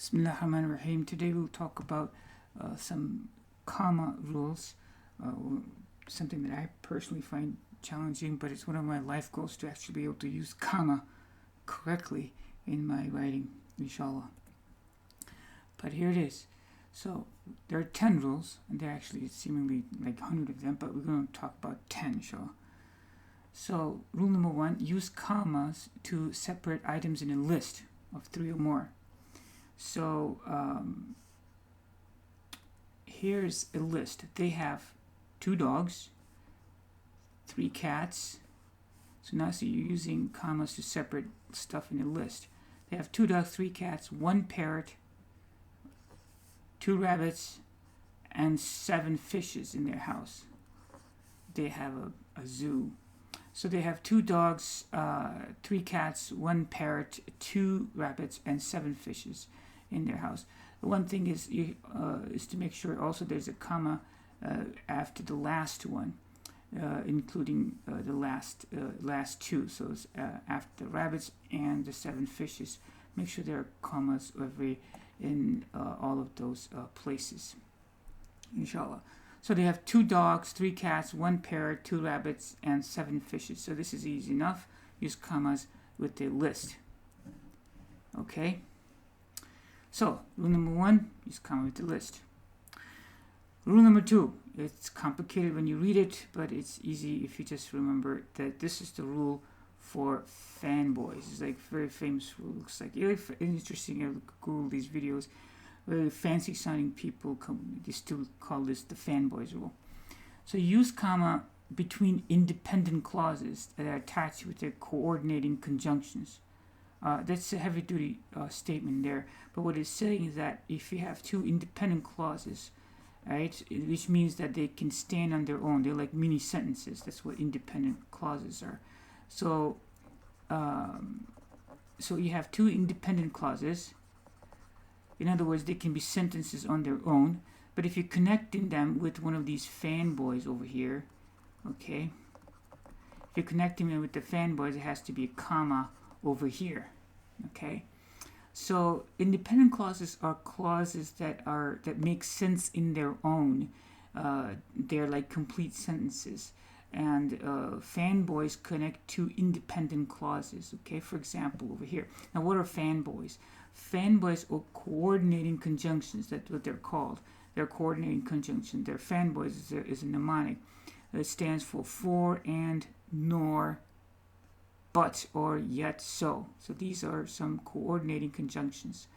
Bismillahirrahmanirrahim. Today we'll talk about some comma rules, something that I personally find challenging, but it's one of my life goals to actually be able to use comma correctly in my writing, inshallah. But here it is. So there are 10 rules, and there are actually seemingly like 100 of them, but we're going to talk about 10, inshallah. So rule number 1, use commas to separate items in a list of 3 or more. So here's a list. They have 2 dogs, 3 cats. So now you're using commas to separate stuff in a list. They have 2 dogs, 3 cats, 1 parrot, 2 rabbits, and 7 fishes in their house. They have a zoo. So they have 2 dogs, 3 cats, 1 parrot, 2 rabbits, and 7 fishes in their house. The one thing is to make sure also there's a comma after the last one, including the last 2. So it's after the rabbits and the 7 fishes. Make sure there are commas in all of those places, inshallah. So they have 2 dogs, 3 cats, 1 parrot, 2 rabbits, and 7 fishes. So this is easy enough. Use commas with the list. Okay. So rule number 1, use comma with the list. Rule number 2, it's complicated when you read it, but it's easy if you just remember that this is the rule for fanboys. It's like very famous rule. Looks like interesting. I Google these videos. Very fancy sounding people they still call this the fanboys rule. So use comma between independent clauses that are attached with their coordinating conjunctions. That's a heavy duty statement there, but what it's saying is that if you have 2 independent clauses, right, which means that they can stand on their own, they're like mini sentences. That's what independent clauses are. So so you have 2 independent clauses. In other words, they can be sentences on their own, but if you're connecting them with one of these fanboys over here, okay, if you're connecting them with the fanboys, it has to be a comma over here, okay. So independent clauses are clauses that make sense in their own. They're like complete sentences, and fanboys connect 2 independent clauses, okay. For example, over here, now what are fanboys? Fanboys are coordinating conjunctions. That's what they're called. They're coordinating conjunction. Their fanboys is a mnemonic. It stands for and, nor, but, or, yet, so. So these are some coordinating conjunctions.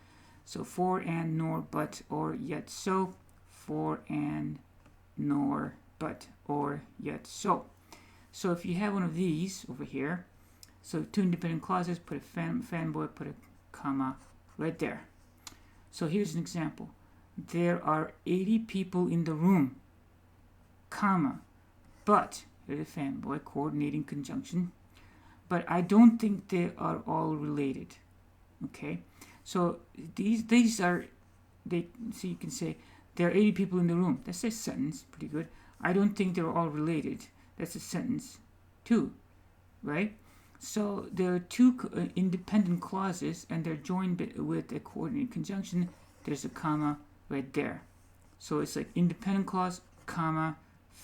So for and, nor, but, or, yet, so. For and, nor, but, or, yet, so. So if you have one of these over here, so 2 independent clauses, put a fanboy, put a comma right there. So here's an example. There are 80 people in the room, comma, but, here's a fanboy, coordinating conjunction, but I don't think they are all related. Okay, so these are, so you can say there are 80 people in the room. That's a sentence, pretty good. I don't think they're all related. That's a sentence too, right? So there are 2 independent clauses, and they're joined with a coordinating conjunction. There's a comma right there. So it's like independent clause, comma,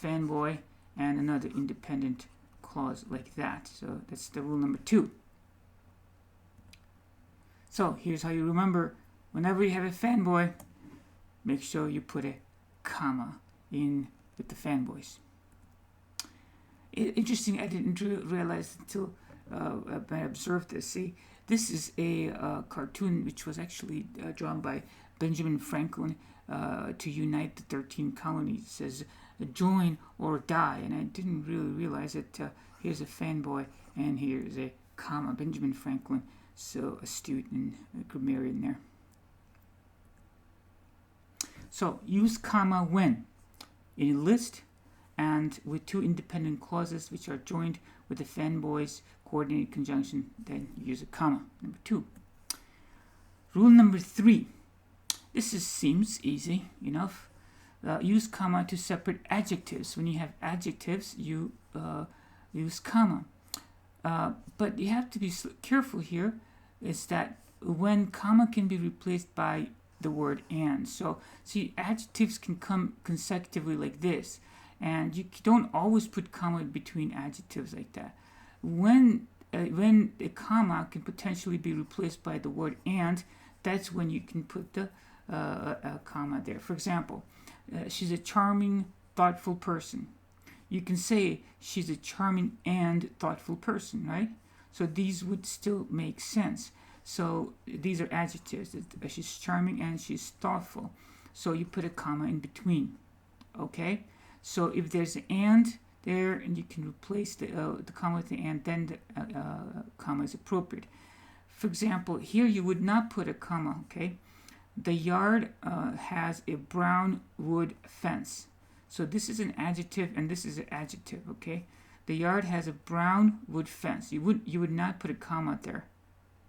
fanboy, and another independent clause like that. So that's the rule number 2. So here's how you remember. Whenever you have a fanboy, make sure you put a comma in with the fanboys. Interesting, I didn't realize until I observed this. See, this is a cartoon which was actually drawn by Benjamin Franklin to unite the 13 colonies. It says, join or die, and I didn't really realize that here's a fanboy and here's a comma. Benjamin Franklin, so astute and grammarian there. So use comma when in a list and with 2 independent clauses which are joined with the fanboys coordinated conjunction, then use a comma. Number 2. Rule number 3. This seems easy enough. Use comma to separate adjectives. When you have adjectives, you use comma. But you have to be careful here, is that when comma can be replaced by the word and. So see, adjectives can come consecutively like this, and you don't always put comma between adjectives like that. When a comma can potentially be replaced by the word and, that's when you can put the a comma there. For example, she's a charming, thoughtful person. You can say she's a charming and thoughtful person, right? So these would still make sense. So these are adjectives. She's charming and she's thoughtful. So you put a comma in between. Okay? So if there's an and there, and you can replace the comma with the and, then the comma is appropriate. For example, here you would not put a comma. Okay? The yard has a brown wood fence. So this is an adjective and this is an adjective. Okay? The yard has a brown wood fence. You would not put a comma there,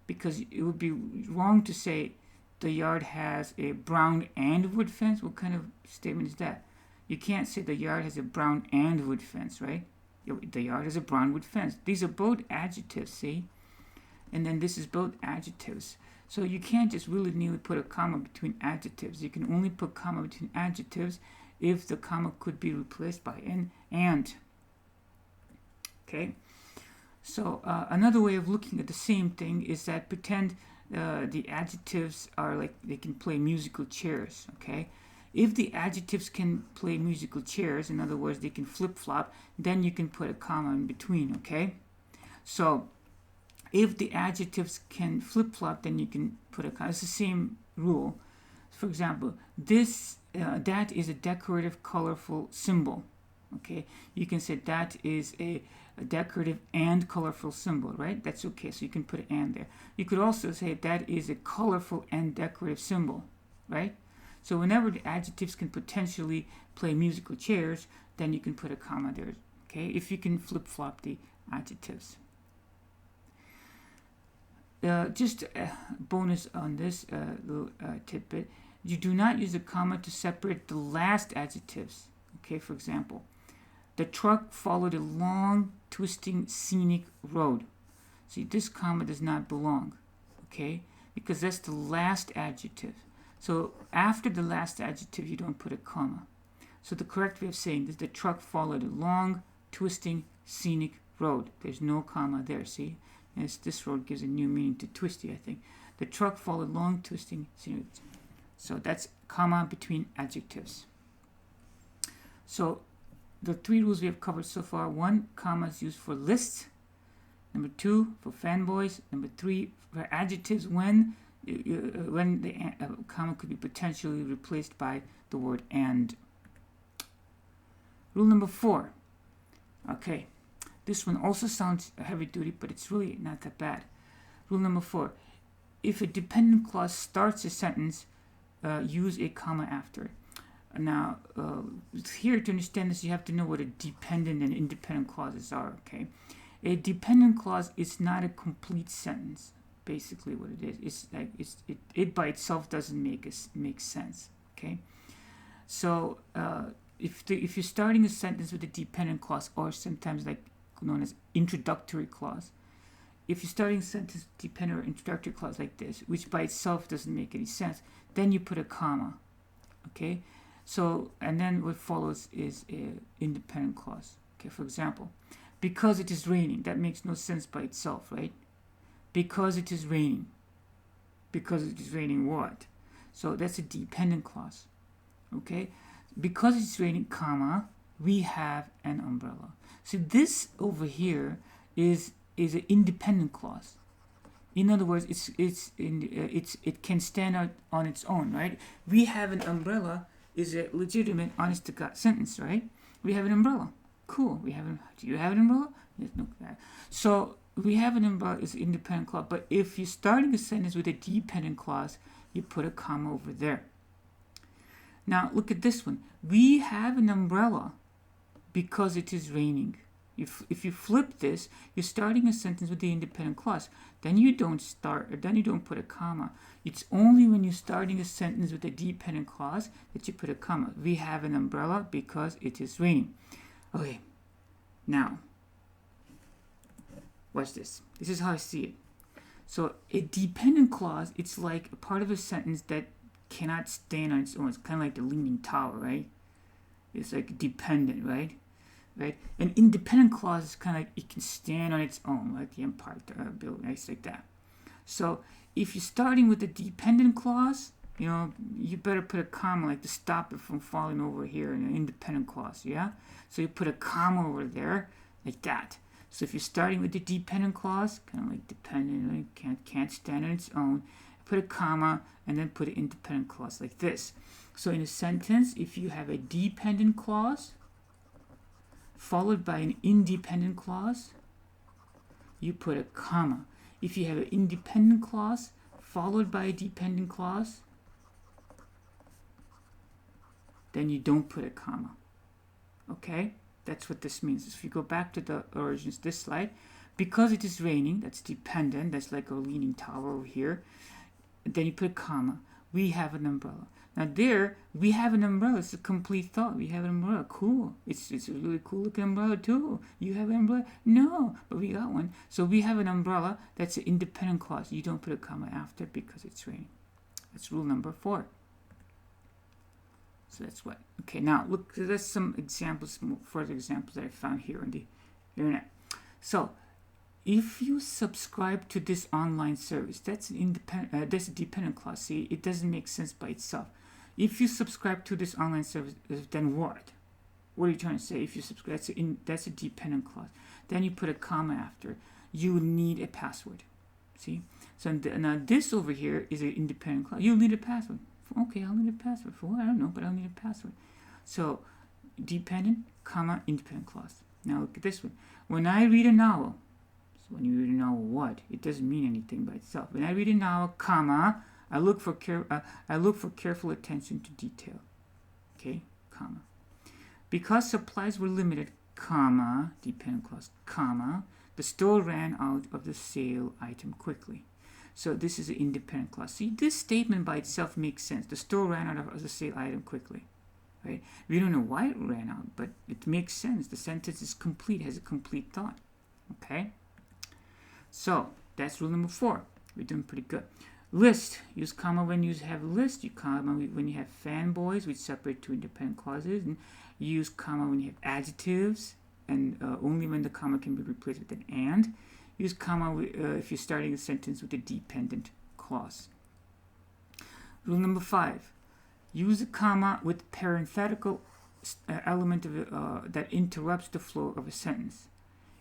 because it would be wrong to say the yard has a brown and wood fence. What kind of statement is that? You can't say the yard has a brown and wood fence, right? The yard has a brown wood fence. These are both adjectives, see? And then this is both adjectives. So you can't just willy-nilly put a comma between adjectives. You can only put comma between adjectives if the comma could be replaced by an and. Okay? So another way of looking at the same thing is that pretend the adjectives are like they can play musical chairs. Okay, if the adjectives can play musical chairs, in other words, they can flip-flop, then you can put a comma in between. Okay, so if the adjectives can flip-flop, then you can put a comma. It's the same rule. For example, that is a decorative, colorful symbol. Okay, you can say that is a decorative and colorful symbol, right? That's okay, so you can put an and there. You could also say that is a colorful and decorative symbol, right? So whenever the adjectives can potentially play musical chairs, then you can put a comma there, okay? If you can flip-flop the adjectives. Just a bonus on this little tidbit. You do not use a comma to separate the last adjectives, okay? For example, the truck followed a long, twisting, scenic road. See, this comma does not belong, okay? Because that's the last adjective. So after the last adjective, you don't put a comma. So the correct way of saying this, the truck followed a long, twisting, scenic road. There's no comma there, see? And this road gives a new meaning to twisty, I think. The truck followed long, twisting, scenic. So that's comma between adjectives. So the three rules we have covered so far: 1, comma is used for lists. Number 2, for fanboys. Number 3, for adjectives when the comma could be potentially replaced by the word and. Rule number 4. Okay, this one also sounds heavy duty, but it's really not that bad. Rule number 4. If a dependent clause starts a sentence, use a comma after it. Now, here to understand this, you have to know what a dependent and independent clauses are, okay? A dependent clause is not a complete sentence, basically what it is. It's like it by itself doesn't make sense, okay? So, if you're starting a sentence with a dependent clause, or sometimes like known as introductory clause, if you're starting a sentence with dependent or introductory clause like this, which by itself doesn't make any sense, then you put a comma, okay? So, and then what follows is an independent clause. Okay, for example, because it is raining. That makes no sense by itself, right? Because it is raining. Because it is raining what? So that's a dependent clause. Okay? Because it's raining, comma, we have an umbrella. So this over here is an independent clause. In other words, it can stand out on its own, right? We have an umbrella is a legitimate, honest to God sentence, right? We have an umbrella. Cool. Do you have an umbrella? Yes, no. So we have an umbrella is an independent clause, but if you're starting a sentence with a dependent clause, you put a comma over there. Now look at this one. We have an umbrella because it is raining. If you flip this, you're starting a sentence with the independent clause. Then you don't put a comma. It's only when you're starting a sentence with a dependent clause that you put a comma. We have an umbrella because it is raining. Okay, now, watch this. This is how I see it. So a dependent clause, it's like a part of a sentence that cannot stand on its own. It's kind of like the Leaning Tower, right? It's like dependent, right? Right? An independent clause is kind of like it can stand on its own, like the Empire Building, right? It's like that. So if you're starting with a dependent clause, you know, you better put a comma like to stop it from falling over here in an independent clause, yeah? So you put a comma over there like that. So if you're starting with the dependent clause, kind of like dependent, can't stand on its own, put a comma and then put an independent clause like this. So in a sentence, if you have a dependent clause followed by an independent clause, you put a comma. If you have an independent clause followed by a dependent clause, then you don't put a comma. Okay? That's what this means. If you go back to the origins, this slide, because it is raining, that's dependent, that's like a leaning tower over here, then you put a comma. We have an umbrella. Now there, we have an umbrella. It's a complete thought. We have an umbrella. Cool. It's a really cool looking umbrella too. You have an umbrella? No, but we got one. So we have an umbrella. That's an independent clause. You don't put a comma after because it's raining. That's rule number 4. So that's what. Okay, now look, there's some examples, further examples that I found here on the internet. So if you subscribe to this online service, that's an independent, that's a dependent clause. See, it doesn't make sense by itself. If you subscribe to this online service, then what? What are you trying to say? If you subscribe, that's a dependent clause. Then you put a comma after. You need a password. See? So now this over here is an independent clause. You'll need a password. Okay, I'll need a password. For what? I don't know, but I'll need a password. So dependent, comma, independent clause. Now look at this one. When I read a novel, so when you read a novel, what? It doesn't mean anything by itself. When I read a novel, comma, I look for careful attention to detail. Okay, comma. Because supplies were limited, comma, dependent clause, comma, the store ran out of the sale item quickly. So this is an independent clause. See, this statement by itself makes sense. The store ran out of the sale item quickly. Right? We don't know why it ran out, but it makes sense. The sentence is complete, has a complete thought. Okay? So that's rule number 4. We're doing pretty good. List. Use comma when you have a list. You comma when you have fanboys, which separate 2 independent clauses. And you use comma when you have adjectives, and only when the comma can be replaced with an and. Use comma if you're starting a sentence with a dependent clause. Rule number 5. Use a comma with parenthetical element of that interrupts the flow of a sentence.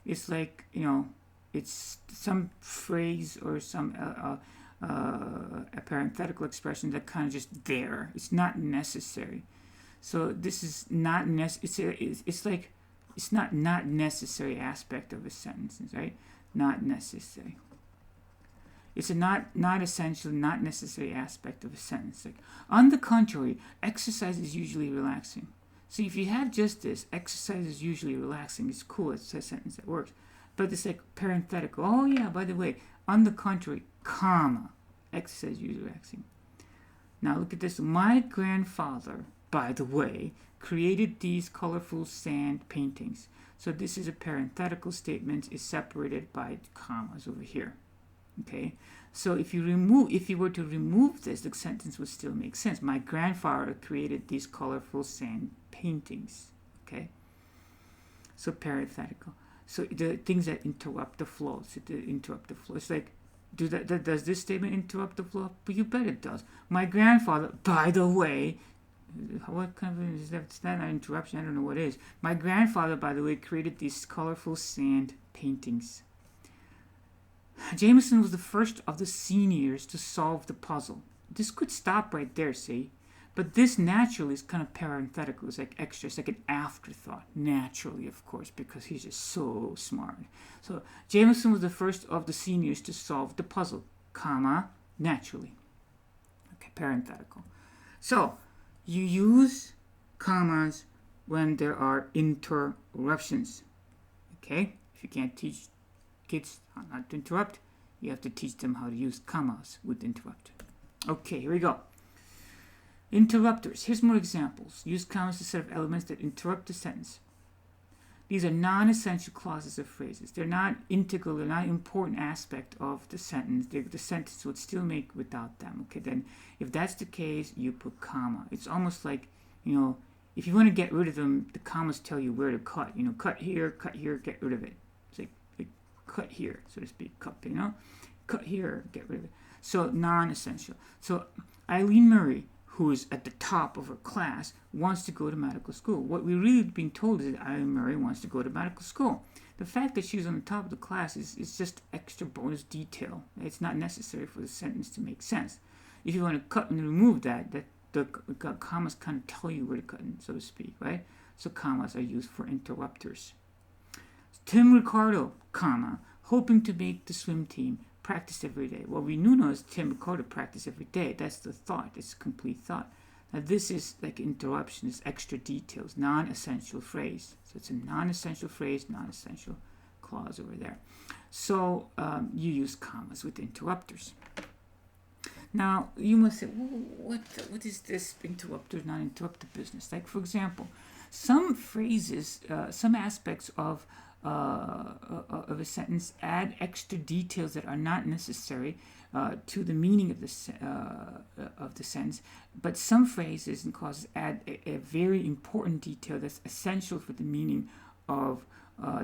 It's like, you know, it's some phrase or some a parenthetical expression that kind of just there. It's not necessary. So this is not it's like it's not necessary aspect of a sentence, right? Not necessary. It's a not essential, not necessary aspect of a sentence. Like, on the contrary, exercise is usually relaxing. See, if you have just this, exercise is usually relaxing, it's cool, it's a sentence that works. But it's like parenthetical. Oh yeah, by the way, on the contrary, comma, exercise is usually relaxing. Now look at this. My grandfather, by the way, created these colorful sand paintings. So this is a parenthetical statement, is separated by commas over here. Okay, so if you were to remove this, the sentence would still make sense. My grandfather created these colorful sand paintings. Okay, so parenthetical. So the things that interrupt the flow. So to interrupt the flow, it's like, does this statement interrupt the flow? But you bet it does. My grandfather, by the way. What kind of is that? It's not an interruption. I don't know what it is. My grandfather, by the way, created these colorful sand paintings. Jameson was the first of the seniors to solve the puzzle. This could stop right there, see? But this naturally is kind of parenthetical. It's like extra. It's like an afterthought. Naturally, of course, because he's just so smart. So Jameson was the first of the seniors to solve the puzzle, comma, naturally. Okay, parenthetical. So you use commas when there are interruptions. Okay? If you can't teach kids how not to interrupt, you have to teach them how to use commas with interrupt. Okay, here we go. Interrupters. Here's more examples. Use commas to set up elements that interrupt the sentence. These are non-essential clauses or phrases. They're not integral, they're not an important aspect of the sentence. The sentence would still make without them. Okay, then if that's the case, you put comma. It's almost like, if you want to get rid of them, the commas tell you where to cut. Cut here, get rid of it. It's like cut here, so to speak. Cut here, get rid of it. So non-essential. So Eileen Murray, who is at the top of her class, wants to go to medical school. What we're really being told is that Eileen Murray wants to go to medical school. The fact that she's on the top of the class is just extra bonus detail. It's not necessary for the sentence to make sense. If you want to cut and remove that the commas kind of tell you where to cut, so to speak, right? So commas are used for interrupters. Tim Ricardo, comma, hoping to make the swim team, practice every day. Well, we know is Tim Ricardo practice every day. That's the thought. It's a complete thought. Now, this is like interruption. It's extra details, non-essential phrase. So it's a non-essential phrase, non-essential clause over there. So you use commas with interrupters. Now, you must say, well, what is this interrupter, non-interrupter business? Like, for example, some phrases, some aspects of a sentence add extra details that are not necessary to the meaning of the sentence, but some phrases and clauses add a very important detail that's essential for the meaning of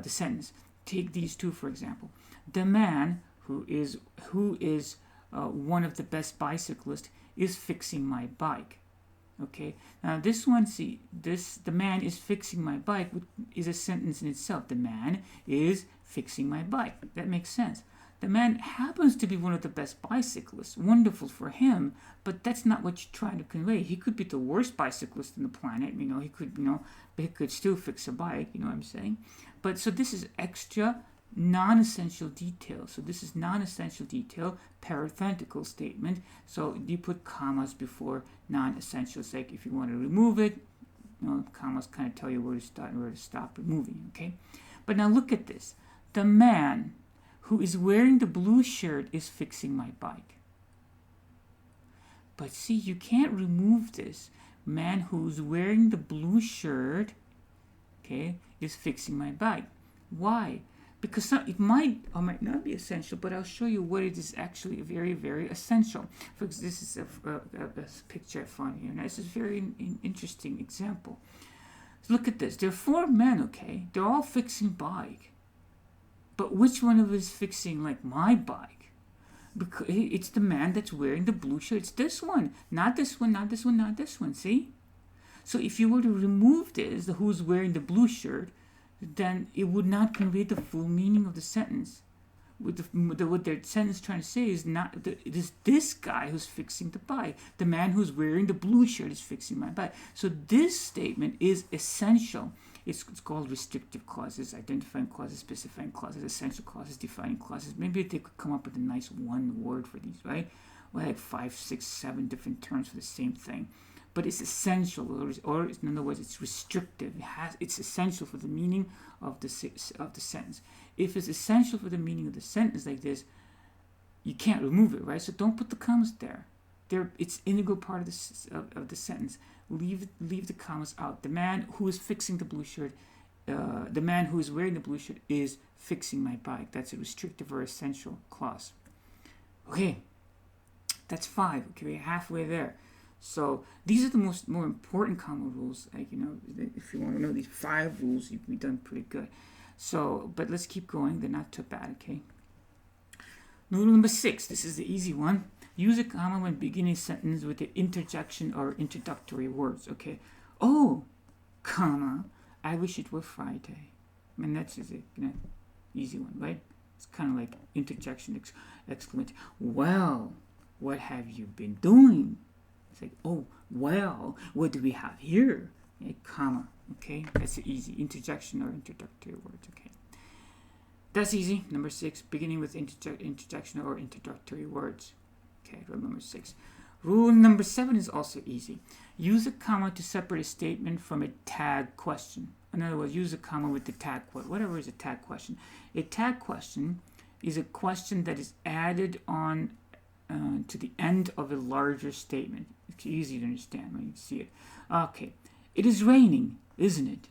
the sentence. Take these two, for example. The man who is one of the best bicyclists is fixing my bike. Okay, now this one, see, the man is fixing my bike is a sentence in itself. The man is fixing my bike. That makes sense. The man happens to be one of the best bicyclists. Wonderful for him, but that's not what you're trying to convey. He could be the worst bicyclist on the planet, he could, but he could still fix a bike, you know what I'm saying? But so this is extra non-essential detail. So this is non-essential detail, parenthetical statement. So you put commas before non-essentials. Like if you want to remove it, commas kind of tell you where to start and where to stop removing. Okay, but now look at this. The man who is wearing the blue shirt is fixing my bike. But see, you can't remove this. Man who's wearing the blue shirt, okay, is fixing my bike. Why? Because it might or might not be essential, but I'll show you what it is actually very, very essential. For example, this is a picture I found here. Now, this is a very interesting example. So look at this. There are 4 men, okay? They're all fixing bike. But which one of us is fixing, like, my bike? Because it's the man that's wearing the blue shirt. It's this one. Not this one, not this one, not this one. See? So if you were to remove this, the who's wearing the blue shirt, then it would not convey the full meaning of the sentence. What their sentence is trying to say is it is this guy who's fixing the bike. The man who's wearing the blue shirt is fixing my bike. So this statement is essential. It's called restrictive clauses, identifying clauses, specifying clauses, essential clauses, defining clauses. Maybe they could come up with a nice one word for these, right? Or like 5, 6, 7 different terms for the same thing. But it's essential, or in other words, it's restrictive. It's essential for the meaning of the sentence. If it's essential for the meaning of the sentence like this, you can't remove it, right? So don't put the commas there. It's integral part of the sentence. Leave the commas out. The man who is fixing the blue shirt, the man who is wearing the blue shirt is fixing my bike. That's a restrictive or essential clause. Okay, that's 5. Okay, we're halfway there. So these are the more important comma rules. Like, if you want to know these 5 rules, you've done pretty good. So, but let's keep going. They're not too bad, okay? Rule number 6. This is the easy one. Use a comma when beginning a sentence with the interjection or introductory words, okay? Oh, comma, I wish it were Friday. I mean, that's just an easy one, right? It's kind of like interjection, exclamation. Well, what have you been doing? It's like, oh, well, what do we have here? Okay, comma, okay? That's easy. Interjection or introductory words, okay? That's easy. Number 6, beginning with interjection or introductory words. Okay, rule number 6. Rule number 7 is also easy. Use a comma to separate a statement from a tag question. In other words, use a comma with the tag question. Whatever is a tag question. A tag question is a question that is added on to the end of a larger statement. It's easy to understand when you see it. Okay. It is raining, isn't it?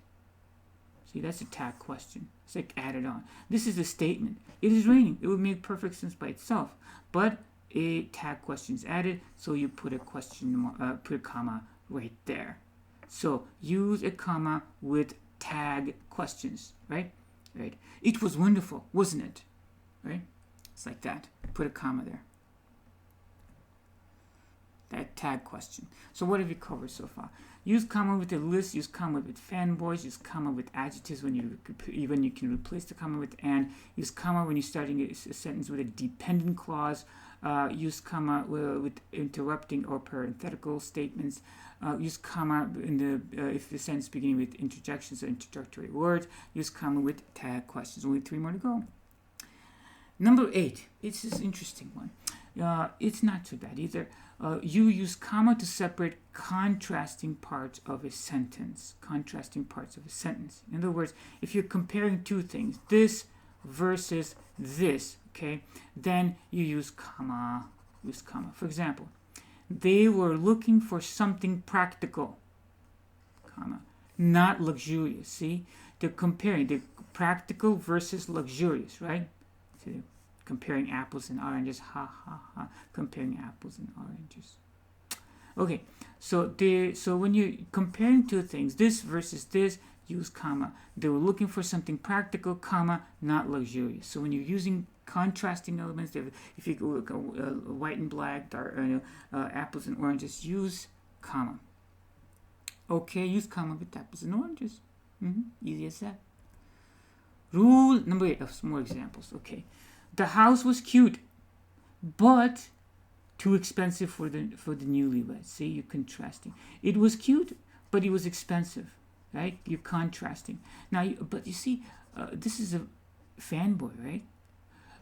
See, that's a tag question. It's like added on. This is a statement. It is raining. It would make perfect sense by itself, but a tag question is added, so you put a put a comma right there. So use a comma with tag questions, right? Right. It was wonderful, wasn't it? Right? It's like that. Put a comma there. That tag question. So what have you covered so far? Use comma with a list, use comma with fanboys, use comma with adjectives when you can replace the comma with and, use comma when you're starting a sentence with a dependent clause, use comma with interrupting or parenthetical statements, use comma in the if the sentence beginning with interjections or introductory words, use comma with tag questions. Only 3 more to go. Number 8. This is an interesting one. It's not too bad either. You use comma to separate contrasting parts of a sentence. Contrasting parts of a sentence. In other words, if you're comparing two things, this versus this, okay, then you use comma. Use comma. For example, they were looking for something practical, comma, not luxurious. See, they're comparing the practical versus luxurious, right? See, comparing apples and oranges, ha ha ha, comparing apples and oranges. Okay, so when you're comparing two things, this versus this, use comma. They were looking for something practical, comma, not luxurious. So when you're using contrasting elements, if you look white and black, apples and oranges, use comma. Okay, use comma with apples and oranges. Easy as that. Rule number 8. Some more examples. Okay. The house was cute, but too expensive for the newlyweds. See, you're contrasting. It was cute, but it was expensive, right? You're contrasting. Now, but you see, this is a fanboy, right?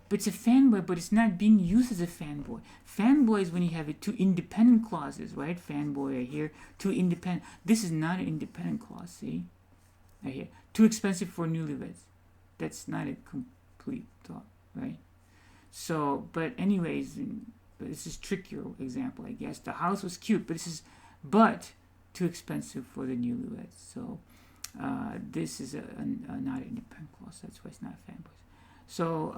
But it's a fanboy, but it's not being used as a fanboy. Fanboy is when you have two independent clauses, right? Fanboy right here, two independent. This is not an independent clause, see? Right here. Too expensive for newlyweds. That's not a complete thought, right? So, but anyways, this is trickier example, I guess. The house was cute, but too expensive for the newlyweds. So, this is not an independent clause. That's why it's not a fanboy. So,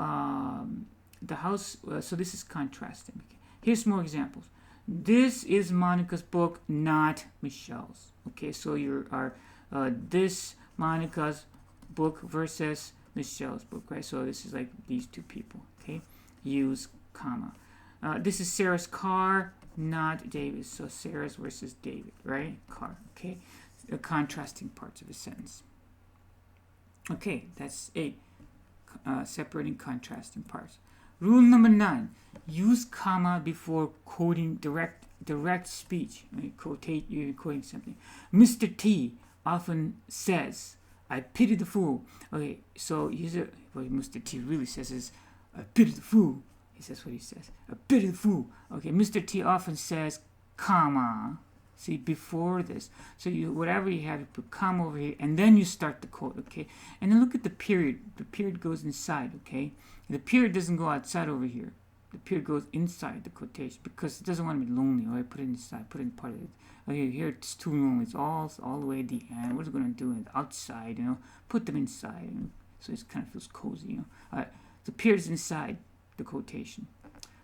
the house. So this is contrasting. Okay. Here's more examples. This is Monica's book, not Michelle's. Okay, so this Monica's book versus Michelle's book, right? So this is like these two people. Okay, use comma. This is Sarah's car, not David's. So Sarah's versus David, right? Car. Okay, contrasting parts of a sentence. Okay, that's 8. Separating contrasting parts. Rule number 9: use comma before quoting direct speech. You're quoting something. Mr. T often says, "I pity the fool." Okay, so what Mr. T really says is, "I pity the fool." That's what he says. "I pity the fool." Okay, Mr. T often says, comma. See, before this. So whatever you have, you put comma over here, and then you start the quote, okay? And then look at the period. The period goes inside, okay? The period doesn't go outside over here. The period goes inside the quotation because it doesn't want to be lonely, right? Put it inside, put it in part of it. Okay, here it's too lonely. It's all the way at the end. What is it going to do? Outside, put them inside. So it kind of feels cozy, All right, the period is inside the quotation.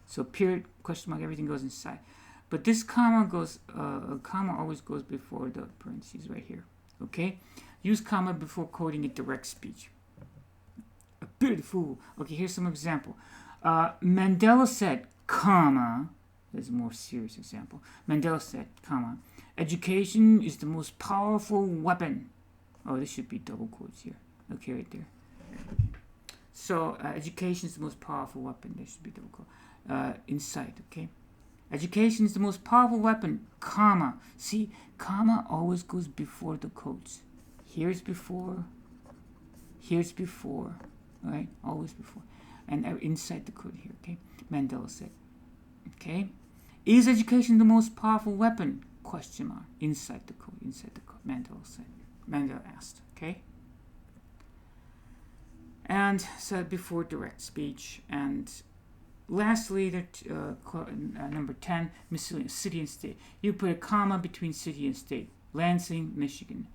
So period, question mark, everything goes inside. But this comma always goes before the parentheses right here. Okay? Use comma before quoting a direct speech. A beautiful. Okay, here's some example. Mandela said, comma. There's a more serious example. Mandela said, comma. Education is the most powerful weapon. Oh, this should be double quotes here. Okay, right there. So, education is the most powerful weapon. There should be double quote. Inside, okay? Education is the most powerful weapon, comma. See, comma always goes before the quotes. Here's before, right? Always before. And inside the quote here, okay? Mandela said, okay? Is education the most powerful weapon? Question mark. Inside the quote, Mandela said. Mandela asked, okay? And said before direct speech. And lastly, number 10, miscellaneous, city and state. You put a comma between city and state. Lansing, Michigan.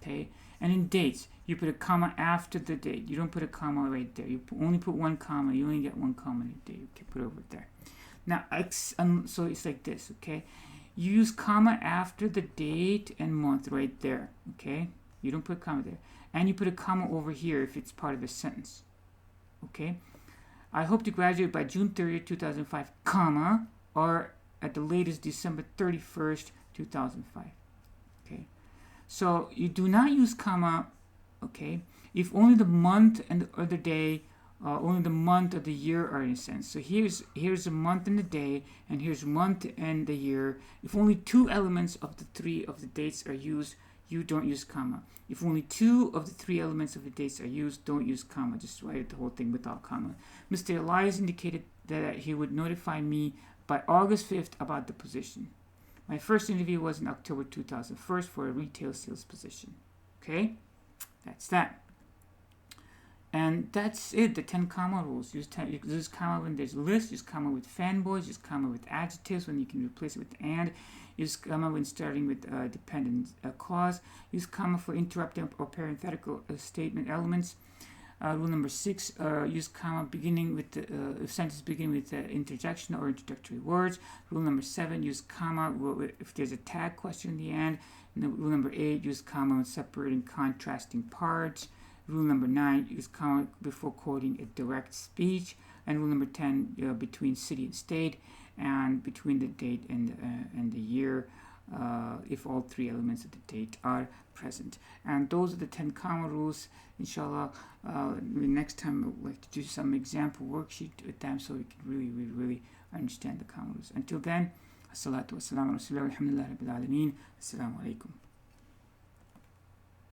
Okay, And in dates, you put a comma after the date. You don't put a comma right there. You only put one comma. You only get one comma in a date. Okay, put it over there. Now, so it's like this, okay? You use comma after the date and month right there, okay? You don't put a comma there. And you put a comma over here if it's part of a sentence, okay? I hope to graduate by June 30th, 2005, comma, or at the latest December 31st, 2005, okay? So you do not use comma, okay, if only the month and or the day, only the month or the year are in a sense. So here's the month and the day, and here's month and the year. If only two elements of the three of the dates are used, you don't use comma. If only two of the three elements of the dates are used, don't use comma. Just write the whole thing without comma. Mr. Elias indicated that he would notify me by August 5th about the position. My first interview was in October 2001 for a retail sales position. Okay, that's that. And that's it, the 10 comma rules. Use comma when there's a list, use comma with fanboys, use comma with adjectives when you can replace it with and, use comma when starting with a dependent clause, use comma for interrupting or parenthetical statement elements. Rule number 6, use comma beginning with the sentence beginning with interjection or introductory words. Rule number 7, use comma if there's a tag question in the end. And rule number 8, use comma when separating contrasting parts. Rule number 9, use comma before quoting a direct speech. And rule number 10, between city and state, and between the date and the year, if all three elements of the date are present. And those are the 10 comma rules. Inshallah, next time we'll like to do some example worksheet with them so we can really understand the comma rules. Until then, as-salatu was-salamu ala rasulillah, alhamdulillah rabbil alameen. Assalamu alaikum.